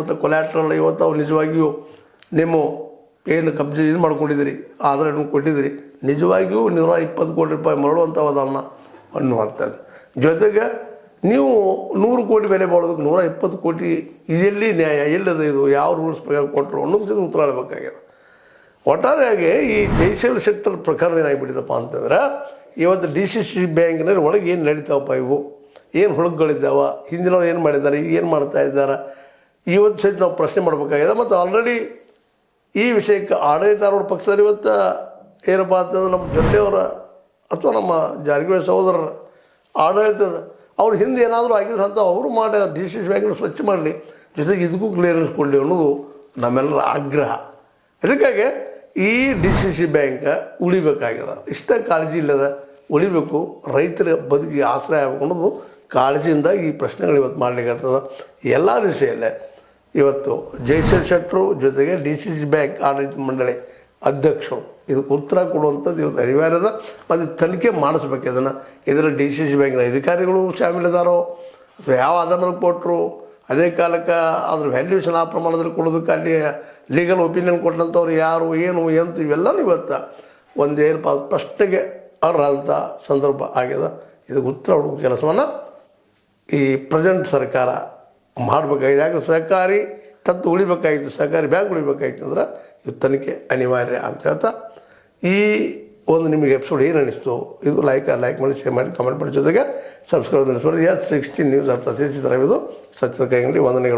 ಮತ್ತು ಕೊಲ್ಯಾಟ್ರಲ್ ಇವತ್ತು ಅವ್ರು ನಿಜವಾಗಿಯೂ ನಿಮ್ಮ ಏನು ಕಬ್ಜೆ ಇದು ಮಾಡ್ಕೊಂಡಿದ್ದೀರಿ ಆಧಾರ ಕೊಟ್ಟಿದ್ದೀರಿ, ನಿಜವಾಗಿಯೂ 120 ಕೋಟಿ ರೂಪಾಯಿ ಮರಳುವಂಥವದನ್ನು ಅನ್ನು ಮಾಡ್ತಾರೆ. ಜೊತೆಗೆ ನೀವು 100 ಕೋಟಿ ಬೆಲೆ ಬಾಳೋದಕ್ಕೆ 120 ಕೋಟಿ ಇದೆಲ್ಲಿ ನ್ಯಾಯ, ಎಲ್ಲದ ಇದು ಯಾವ ರೂಲ್ಸ್ ಪ್ರಕಾರ ಕೊಟ್ಟರು ಅನ್ನೋದು ಉತ್ತರ ಹೇಳಬೇಕಾಗ್ಯದ. ಒಟ್ಟಾರೆಯಾಗಿ ಈ ಜೈಶಲ್ ಶೆಟ್ಟರ್ ಪ್ರಕರಣ ಏನಾಗಿಬಿಟ್ಟಿದಪ್ಪ ಅಂತಂದ್ರೆ, ಇವತ್ತು DCC ಬ್ಯಾಂಕ್ನಲ್ಲಿ ಒಳಗೆ ಏನು ನಡೀತಾವಪ್ಪ, ಇವು ಏನು ಹುಳುಗಳಿದ್ದಾವ, ಹಿಂದಿನವ್ರು ಏನು ಮಾಡಿದ್ದಾರೆ, ಈಗ ಏನು ಮಾಡ್ತಾ ಇದ್ದಾರೆ, ಇವತ್ತು ಸಹಿತ ನಾವು ಪ್ರಶ್ನೆ ಮಾಡಬೇಕಾಗಿದೆ. ಮತ್ತು ಆಲ್ರೆಡಿ ಈ ವಿಷಯಕ್ಕೆ ಆಡಳಿತಾರೂಢ ಪಕ್ಷದಲ್ಲಿ ಇವತ್ತು ಏನಪ್ಪ ಅಂತಂದ್ರೆ ನಮ್ಮ ಜೊತೆಯವರ ಅಥವಾ ನಮ್ಮ ಜಾರಕಿಹೊಳಿ ಸಹೋದರರ ಆಡಳಿತದ ಅವ್ರ ಹಿಂದೆ ಏನಾದರೂ ಆಗಿದ್ರೆ ಅಂತ ಅವರು ಮಾಡಿ DCC ಬ್ಯಾಂಕನ್ನು ಸ್ವಚ್ಛ ಮಾಡಲಿ, ಜೊತೆಗೆ ಇದಕ್ಕೂ ಕ್ಲಿಯರೆನ್ಸ್ ಕೊಡಲಿ ಅನ್ನೋದು ನಮ್ಮೆಲ್ಲರ ಆಗ್ರಹ. ಇದಕ್ಕಾಗಿ ಈ DCC ಬ್ಯಾಂಕ್ ಉಳಿಬೇಕಾಗಿದೆ, ಇಷ್ಟ ಕಾಳಜಿ ಇಲ್ಲದ ಉಳಿಬೇಕು, ರೈತರ ಬದುಕಿಗೆ ಆಶ್ರಯ ಆಗಬೇಕು ಅನ್ನೋದು ಕಾಳಜಿಯಿಂದ ಈ ಪ್ರಶ್ನೆಗಳು ಇವತ್ತು ಮಾಡಲಿಕ್ಕತ್ತದ. ಎಲ್ಲ ದಿಶೆಯಲ್ಲೇ ಇವತ್ತು ಜೈಶಲ್ ಶೆಟ್ಟರು ಜೊತೆಗೆ DCC ಬ್ಯಾಂಕ್ ಆಡಳಿತ ಮಂಡಳಿ ಅಧ್ಯಕ್ಷರು ಇದಕ್ಕೆ ಉತ್ತರ ಕೊಡುವಂಥದ್ದು ಇವತ್ತು ಅನಿವಾರ್ಯದ. ಮತ್ತು ತನಿಖೆ ಮಾಡಿಸ್ಬೇಕು ಇದರಲ್ಲಿ DCC ಬ್ಯಾಂಕಿನ ಅಧಿಕಾರಿಗಳು ಶಾಮೀಲಿದಾರೋ ಅಥವಾ ಯಾವ ಆಧಾರ ಮೇಲೆ ಕೊಟ್ಟರು, ಅದೇ ಕಾಲಕ್ಕೆ ಅದ್ರ ವ್ಯಾಲ್ಯೂಷನ್ ಆ ಪ್ರಮಾಣದಲ್ಲಿ ಕೊಡೋದಕ್ಕೆ ಅಲ್ಲಿ ಲೀಗಲ್ ಒಪಿನಿಯನ್ ಕೊಟ್ಟಂಥವ್ರು ಯಾರು, ಏನು ಎಂತ, ಇವೆಲ್ಲವೂ ಇವತ್ತು ಒಂದೇನಪ್ಪ ಪ್ರಶ್ನೆಗೆ ಅರ್ಹಂಥ ಸಂದರ್ಭ ಆಗ್ಯದ. ಇದಕ್ಕೆ ಉತ್ತರ ಹುಡುಕೋ ಕೆಲಸವನ್ನು ಈ ಪ್ರೆಸೆಂಟ್ ಸರ್ಕಾರ ಮಾಡಬೇಕಾಗಿದೆ. ಯಾಕೆ ಸಹಕಾರಿ ತತ್ವ ಉಳಿಬೇಕಾಗಿತ್ತು, ಸಹಕಾರಿ ಬ್ಯಾಂಕ್ ಉಳಿಬೇಕಾಗಿತ್ತು ಅಂದ್ರೆ ಇದು ತನಿಖೆ ಅನಿವಾರ್ಯ ಅಂತ ಹೇಳ್ತಾ, ಈ ಒಂದು ನಿಮಗೆ ಎಪಿಸೋಡ್ ಏನು ಅನ್ನಿಸ್ತು ಇದು ಲೈಕ್ ಮಾಡಿ, ಶೇರ್ ಮಾಡಿ, ಕಮೆಂಟ್ ಮಾಡಿ, ಜೊತೆಗೆ ಸಬ್ಸ್ಕ್ರೈಬ್ ನಡೆಸೋದು. S16 ನ್ಯೂಸ್ ಅರ್ಥ ತಿಳಿಸಿದ್ದಾರೆ. ಇದು ಸತ್ಯದ ಕೈಗಂಡಿ ವಂದನೆಗಳು.